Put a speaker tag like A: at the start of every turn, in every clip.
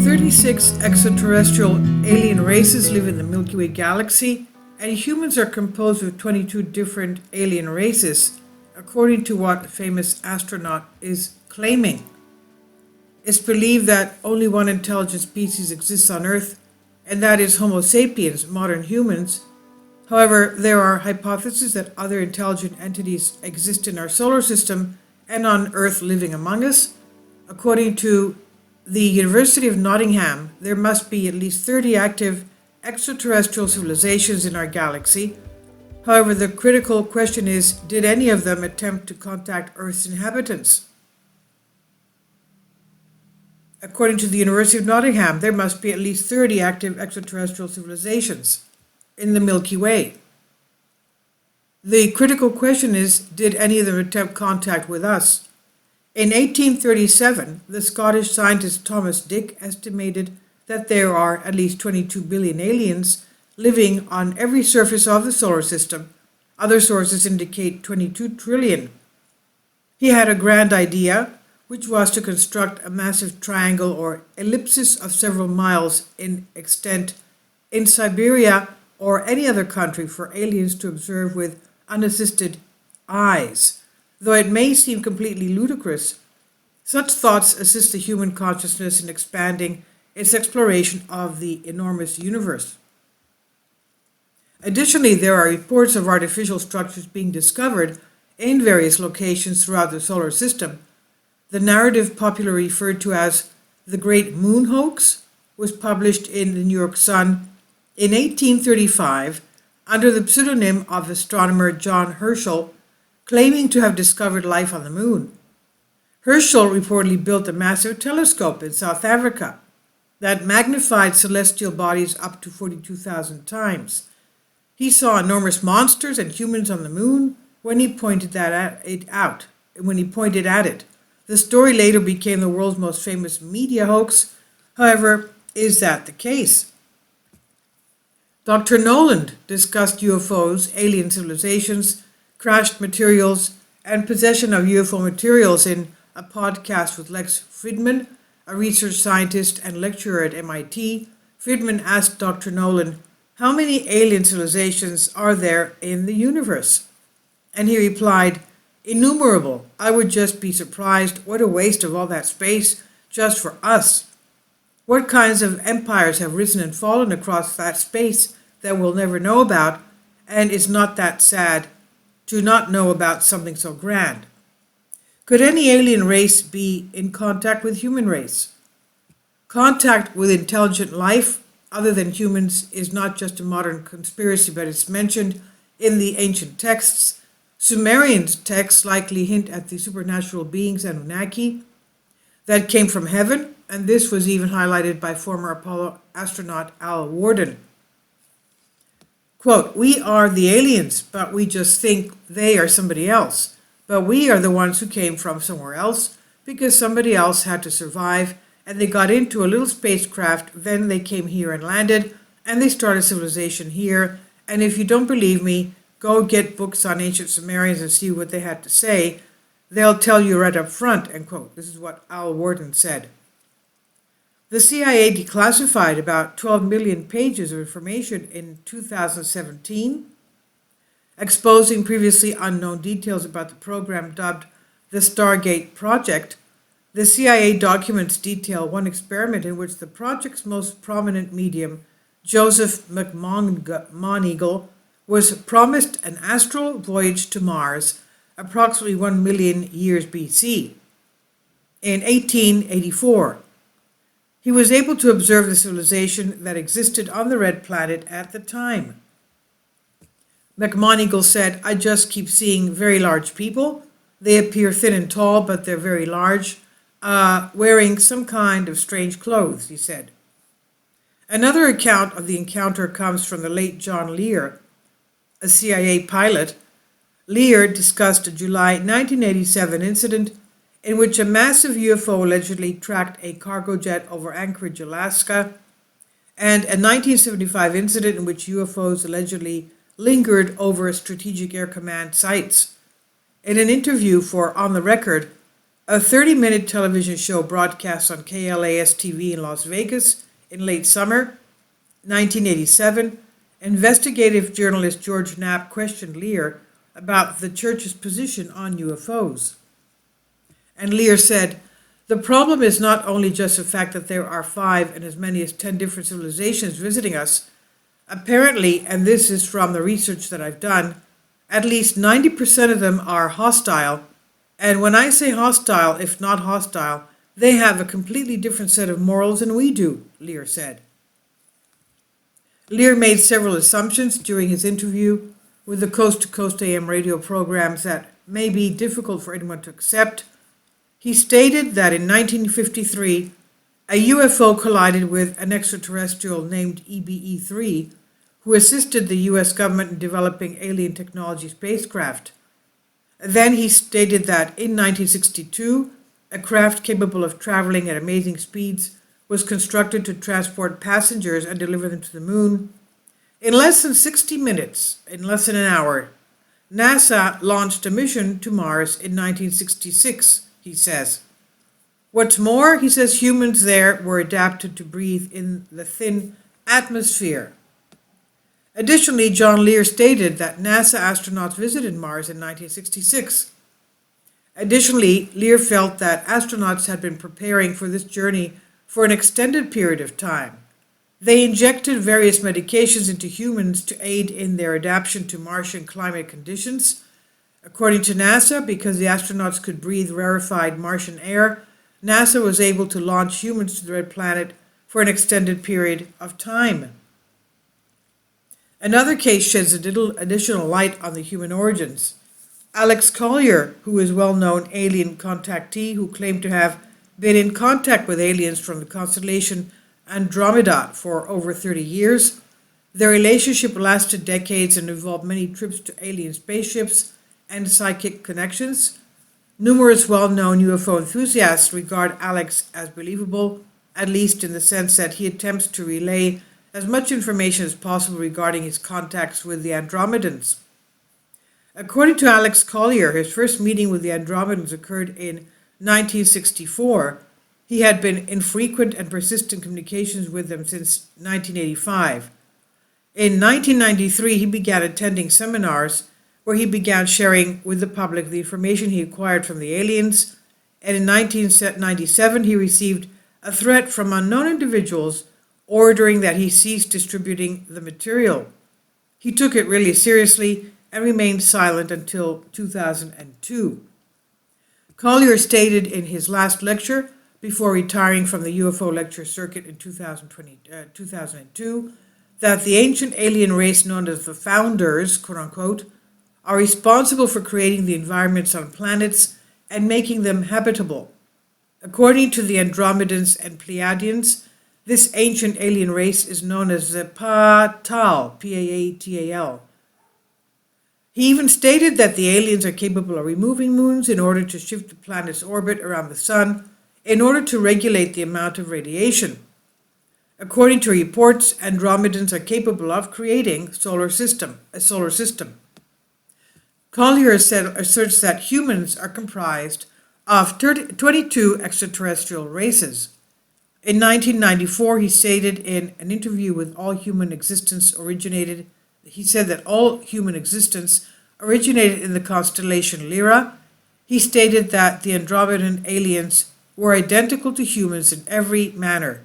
A: 36 extraterrestrial alien races live in the Milky Way galaxy, and humans are composed of 22 different alien races, according to what the famous astronaut is claiming. It's believed that only one intelligent species exists on Earth, and that is Homo sapiens, modern humans. However, there are hypotheses that other intelligent entities exist in our solar system and on Earth living among us. According to the University of Nottingham, there must be at least 30 active extraterrestrial civilizations in our galaxy. However, the critical question is, did any of them attempt to contact Earth's inhabitants? According to the University of Nottingham, there must be at least 30 active extraterrestrial civilizations in the Milky Way. The critical question is, did any of them attempt contact with us? In 1837, the Scottish scientist Thomas Dick estimated that there are at least 22 billion aliens living on every surface of the solar system. Other sources indicate 22 trillion. He had a grand idea, which was to construct a massive triangle or ellipsis of several miles in extent in Siberia or any other country for aliens to observe with unassisted eyes. Though it may seem completely ludicrous, such thoughts assist the human consciousness in expanding its exploration of the enormous universe. Additionally, there are reports of artificial structures being discovered in various locations throughout the solar system. The narrative popularly referred to as the Great Moon Hoax was published in the New York Sun in 1835 under the pseudonym of astronomer John Herschel, claiming to have discovered life on the moon. Herschel reportedly built a massive telescope in South Africa that magnified celestial bodies up to 42,000 times. He saw enormous monsters and humans on the moon when he pointed at it. The story later became the world's most famous media hoax. However, is that the case? Dr. Noland discussed UFOs, alien civilizations, crashed materials, and possession of UFO materials in a podcast with Lex Fridman, a research scientist and lecturer at MIT. Fridman asked Dr. Noland, how many alien civilizations are there in the universe? And he replied, innumerable. I would just be surprised. What a waste of all that space just for us. What kinds of empires have risen and fallen across that space that we'll never know about, and it's not that sad to not know about something so grand. Could any alien race be in contact with human race? Contact with intelligent life other than humans is not just a modern conspiracy, but it's mentioned in the ancient texts. Sumerian texts likely hint at the supernatural beings Anunnaki that came from heaven, and this was even highlighted by former Apollo astronaut Al Worden. Quote, we are the aliens, but we just think they are somebody else. But we are the ones who came from somewhere else because somebody else had to survive, and they got into a little spacecraft, then they came here and landed, and they started civilization here. And if you don't believe me, go get books on ancient Sumerians and see what they had to say. They'll tell you right up front, end quote. This is what Al Worden said. The CIA declassified about 12 million pages of information in 2017, exposing previously unknown details about the program dubbed the Stargate Project. The CIA documents detail one experiment in which the project's most prominent medium, Joseph McMoneagle, was promised an astral voyage to Mars approximately 1 million years BC. In 1884, he was able to observe the civilization that existed on the red planet at the time. McMoneagle said, I just keep seeing very large people. They appear thin and tall, but they're very large, wearing some kind of strange clothes, he said. Another account of the encounter comes from the late John Lear, a CIA pilot. Lear discussed a July 1987 incident in which a massive UFO allegedly tracked a cargo jet over Anchorage, Alaska, and a 1975 incident in which UFOs allegedly lingered over Strategic Air Command sites. In an interview for On the Record, A 30-minute television show broadcast on KLAS TV in Las Vegas in late summer 1987, investigative journalist George Knapp questioned Lear about the church's position on UFOs. And Lear said, "The problem is not only just the fact that there are 5 and as many as 10 different civilizations visiting us. Apparently, and this is from the research that I've done, at least 90% of them are hostile. And when I say hostile, if not hostile, they have a completely different set of morals than we do," Lear said. Lear made several assumptions during his interview with the Coast to Coast AM radio programs that may be difficult for anyone to accept. He stated that in 1953, a UFO collided with an extraterrestrial named EBE-3, who assisted the US government in developing alien technology spacecraft. Then he stated that in 1962, a craft capable of traveling at amazing speeds was constructed to transport passengers and deliver them to the moon. In less than 60 minutes, in less than an hour, NASA launched a mission to Mars in 1966, he says. What's more, he says humans there were adapted to breathe in the thin atmosphere. Additionally, John Lear stated that NASA astronauts visited Mars in 1966. Additionally, Lear felt that astronauts had been preparing for this journey for an extended period of time. They injected various medications into humans to aid in their adaptation to Martian climate conditions. According to NASA, because the astronauts could breathe rarefied Martian air, NASA was able to launch humans to the Red Planet for an extended period of time. Another case sheds a little additional light on the human origins. Alex Collier, who is a well-known alien contactee who claimed to have been in contact with aliens from the constellation Andromeda for over 30 years. Their relationship lasted decades and involved many trips to alien spaceships and psychic connections. Numerous well-known UFO enthusiasts regard Alex as believable, at least in the sense that he attempts to relay as much information as possible regarding his contacts with the Andromedans. According to Alex Collier, his first meeting with the Andromedans occurred in 1964. He had been in frequent and persistent communications with them since 1985. In 1993, he began attending seminars where he began sharing with the public the information he acquired from the aliens, and in 1997 he received a threat from unknown individuals ordering that he cease distributing the material. He took it really seriously and remained silent until 2002. Collier stated in his last lecture, before retiring from the UFO lecture circuit in 2002, that the ancient alien race known as the Founders, quote-unquote, are responsible for creating the environments on planets and making them habitable. According to the Andromedans and Pleiadians, this ancient alien race is known as the Paatal, P-A-A-T-A-L. He even stated that the aliens are capable of removing moons in order to shift the planet's orbit around the sun in order to regulate the amount of radiation. According to reports, Andromedans are capable of creating a solar system. Collier asserts that humans are comprised of 22 extraterrestrial races. In 1994, he stated in an interview with All Human Existence he said that all human existence originated in the constellation Lyra. He stated that the Andromedan aliens were identical to humans in every manner.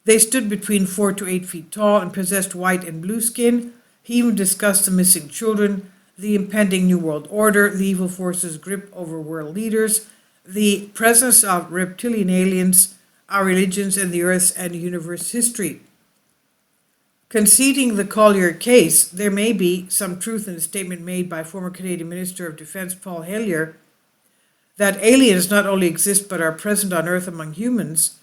A: They stood between 4 to 8 feet tall and possessed white and blue skin. He even discussed the missing children, the impending New World Order, the evil forces' grip over world leaders, the presence of reptilian aliens, our religions, and the Earth's and universe history. Conceding the Collier case, there may be some truth in the statement made by former Canadian Minister of Defence Paul Hellyer that aliens not only exist but are present on Earth among humans.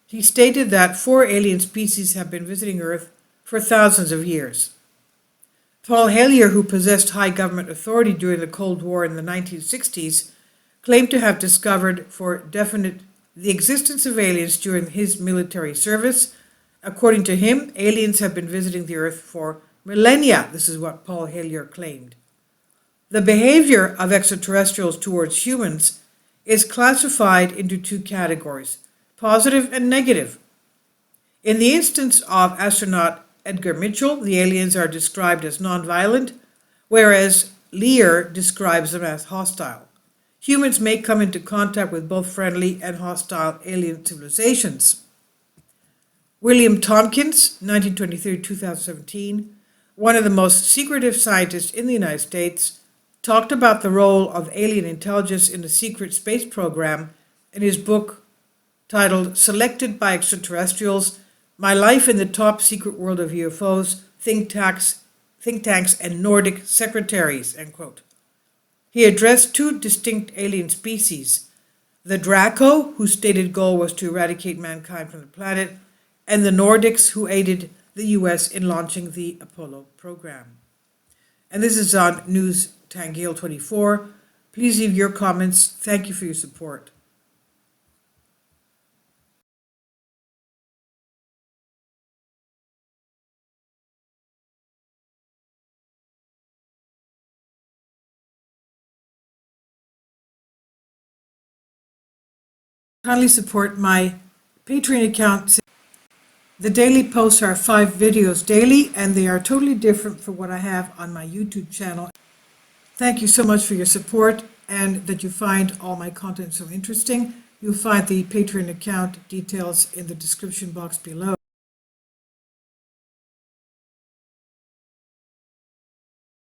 A: He stated that 4 alien species have been visiting Earth for thousands of years. Paul Hellyer, who possessed high government authority during the Cold War in the 1960s, claimed to have discovered for definite the existence of aliens during his military service. According to him, aliens have been visiting the Earth for millennia. This is what Paul Hellyer claimed. The behavior of extraterrestrials towards humans is classified into two categories, positive and negative. In the instance of astronaut Edgar Mitchell, the aliens are described as nonviolent, whereas Lear describes them as hostile. Humans may come into contact with both friendly and hostile alien civilizations. William Tompkins, 1923-2017, one of the most secretive scientists in the United States, talked about the role of alien intelligence in the secret space program in his book titled Selected by Extraterrestrials: My Life in the Top Secret World of UFOs, Think Tanks, and Nordic Secretaries, end quote. He addressed two distinct alien species, the Draco, whose stated goal was to eradicate mankind from the planet, and the Nordics, who aided the US in launching the Apollo program. And this is on News Tangale 24. Please leave your comments. Thank you for your support. Kindly support my Patreon account. The daily posts are 5 videos daily, and they are totally different from what I have on my YouTube channel. Thank you so much for your support and that you find all my content so interesting. You'll find the Patreon account details in the description box below.